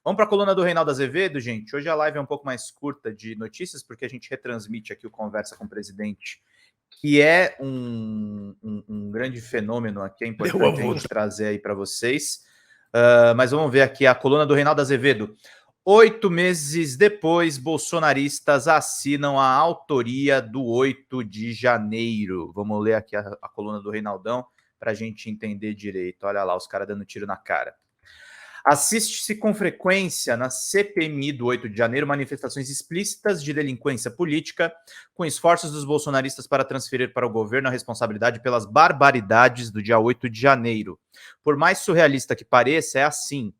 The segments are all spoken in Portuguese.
Vamos para a coluna do Reinaldo Azevedo, gente. Hoje a live é um pouco mais curta de notícias, porque a gente retransmite aqui o Conversa com o Presidente, que é um grande fenômeno aqui, é importante a gente trazer aí para vocês. Mas vamos ver aqui a coluna do Reinaldo Azevedo. 8 meses depois, bolsonaristas assinam a autoria do 8 de janeiro. Vamos ler aqui a coluna do Reinaldão para a gente entender direito. Olha lá, os caras dando tiro na cara. Assiste-se com frequência na CPMI do 8 de janeiro manifestações explícitas de delinquência política, com esforços dos bolsonaristas para transferir para o governo a responsabilidade pelas barbaridades do dia 8 de janeiro. Por mais surrealista que pareça, é assim.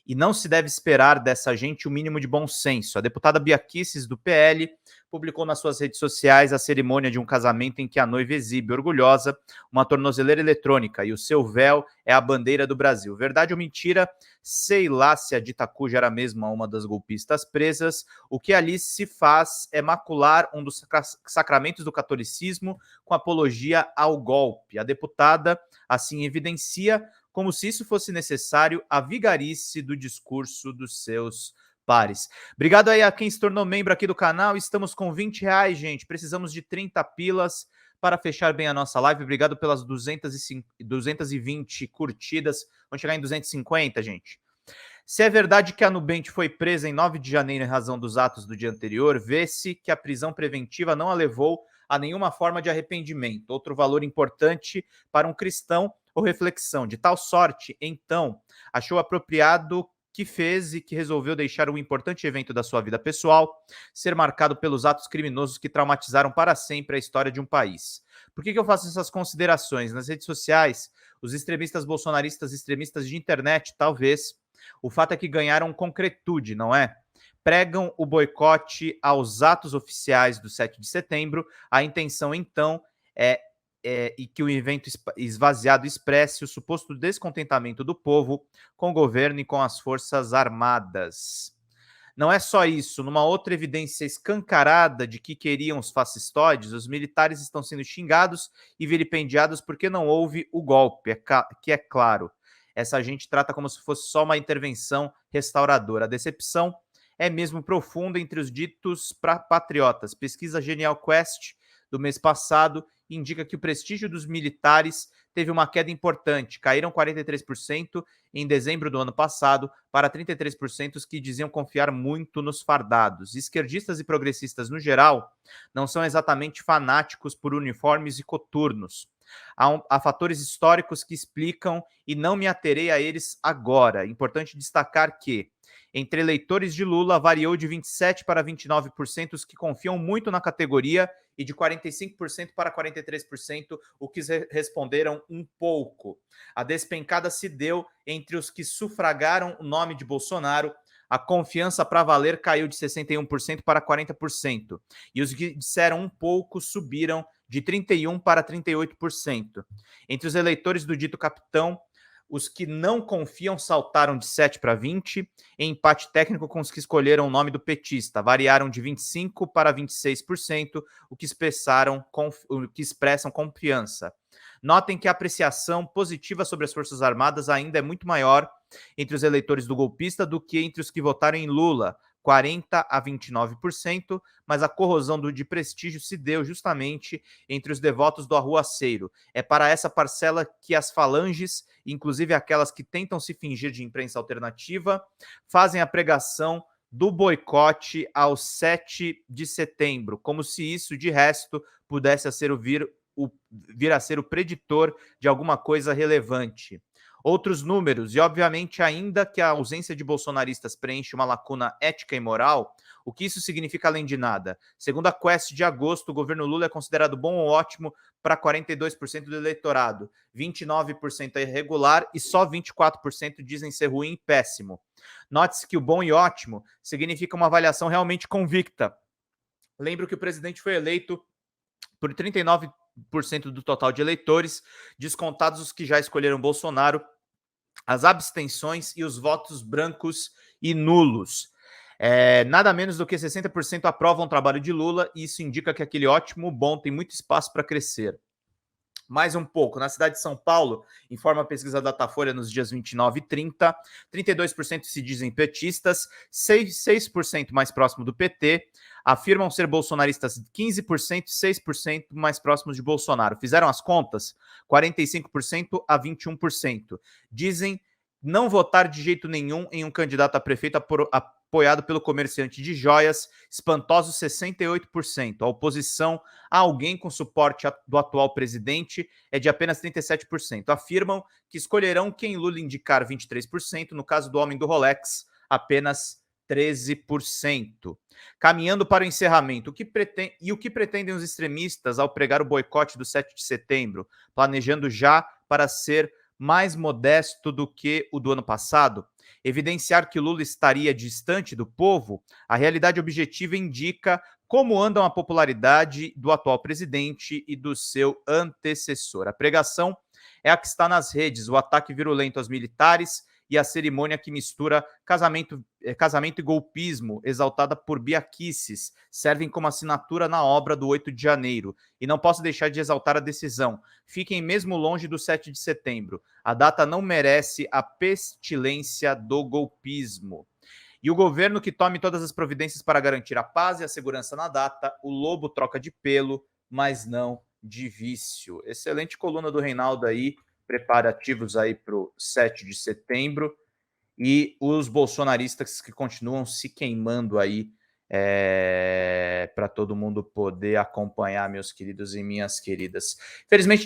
E não se deve esperar dessa gente o mínimo de bom senso. A deputada Bia Kicis, do PL, publicou nas suas redes sociais a cerimônia de um casamento em que a noiva exibe, orgulhosa, uma tornozeleira eletrônica e o seu véu é a bandeira do Brasil. Verdade ou mentira? Sei lá se a dita cuja era mesmo uma das golpistas presas. O que ali se faz é macular um dos sacramentos do catolicismo com apologia ao golpe. A deputada, assim, evidencia como se isso fosse necessário, a vigarice do discurso dos seus pares. Obrigado aí a quem se tornou membro aqui do canal. Estamos com R$20, gente. Precisamos de 30 pilas para fechar bem a nossa live. Obrigado pelas 220 curtidas. Vamos chegar em 250, gente. Se é verdade que a Nubente foi presa em 9 de janeiro em razão dos atos do dia anterior, vê-se que a prisão preventiva não a levou a nenhuma forma de arrependimento. Outro valor importante para um cristão ou reflexão. De tal sorte, então, achou apropriado que fez e que resolveu deixar um importante evento da sua vida pessoal ser marcado pelos atos criminosos que traumatizaram para sempre a história de um país. Por que eu faço essas considerações? Nas redes sociais, os extremistas bolsonaristas, extremistas de internet, talvez, o fato é que ganharam concretude, não é? Pregam o boicote aos atos oficiais do 7 de setembro. A intenção, então, e que o evento esvaziado expresse o suposto descontentamento do povo com o governo e com as Forças Armadas. Não é só isso. Numa outra evidência escancarada de que queriam os fascistoides, os militares estão sendo xingados e vilipendiados porque não houve o golpe, que é claro. Essa gente trata como se fosse só uma intervenção restauradora. A decepção é mesmo profunda entre os ditos patriotas. Pesquisa Genial Quest do mês passado indica que o prestígio dos militares teve uma queda importante. Caíram 43% em dezembro do ano passado para 33% os que diziam confiar muito nos fardados. Esquerdistas e progressistas, no geral, não são exatamente fanáticos por uniformes e coturnos. Há fatores históricos que explicam e não me aterei a eles agora. É importante destacar que, entre eleitores de Lula, variou de 27% para 29% os que confiam muito na categoria e de 45% para 43% os que responderam um pouco. A despencada se deu entre os que sufragaram o nome de Bolsonaro. A confiança para valer caiu de 61% para 40%. E os que disseram um pouco subiram de 31% para 38%. Entre os eleitores do dito capitão, os que não confiam saltaram de 7 para 20, em empate técnico com os que escolheram o nome do petista. Variaram de 25% para 26%, o que expressam confiança. Notem que a apreciação positiva sobre as Forças Armadas ainda é muito maior entre os eleitores do golpista do que entre os que votaram em Lula, 40% a 29%, mas a corrosão de prestígio se deu justamente entre os devotos do arruaceiro. É para essa parcela que as falanges, inclusive aquelas que tentam se fingir de imprensa alternativa, fazem a pregação do boicote ao 7 de setembro, como se isso, de resto, pudesse vir a ser o preditor de alguma coisa relevante. Outros números, e obviamente ainda que a ausência de bolsonaristas preenche uma lacuna ética e moral, o que isso significa além de nada? Segundo a Quest de agosto, o governo Lula é considerado bom ou ótimo para 42% do eleitorado, 29% é irregular e só 24% dizem ser ruim e péssimo. Note-se que o bom e ótimo significa uma avaliação realmente convicta. Lembro que o presidente foi eleito por 39% do total de eleitores, descontados os que já escolheram Bolsonaro, as abstenções e os votos brancos e nulos. Nada menos do que 60% aprovam o trabalho de Lula, e isso indica que aquele ótimo bom tem muito espaço para crescer. Mais um pouco. Na cidade de São Paulo, informa a pesquisa Datafolha nos dias 29 e 30, 32% se dizem petistas, 6% mais próximo do PT, afirmam ser bolsonaristas 15% e 6% mais próximos de Bolsonaro. Fizeram as contas? 45% a 21%. Dizem não votar de jeito nenhum em um candidato a prefeito apoiado pelo comerciante de joias, espantosos 68%. A oposição a alguém com suporte do atual presidente é de apenas 37%. Afirmam que escolherão quem Lula indicar 23%, no caso do homem do Rolex, apenas 13%. Caminhando para o encerramento, o que pretendem os extremistas ao pregar o boicote do 7 de setembro, planejando já para ser mais modesto do que o do ano passado? Evidenciar que Lula estaria distante do povo? A realidade objetiva indica como andam a popularidade do atual presidente e do seu antecessor. A pregação é a que está nas redes, o ataque virulento aos militares e a cerimônia que mistura casamento e golpismo, exaltada por Bia Kicis, servem como assinatura na obra do 8 de janeiro. E não posso deixar de exaltar a decisão. Fiquem mesmo longe do 7 de setembro. A data não merece a pestilência do golpismo. E o governo que tome todas as providências para garantir a paz e a segurança na data. O lobo troca de pelo, mas não de vício. Excelente coluna do Reinaldo aí, preparativos aí para o 7 de setembro, e os bolsonaristas que continuam se queimando aí para todo mundo poder acompanhar, meus queridos e minhas queridas. Felizmente,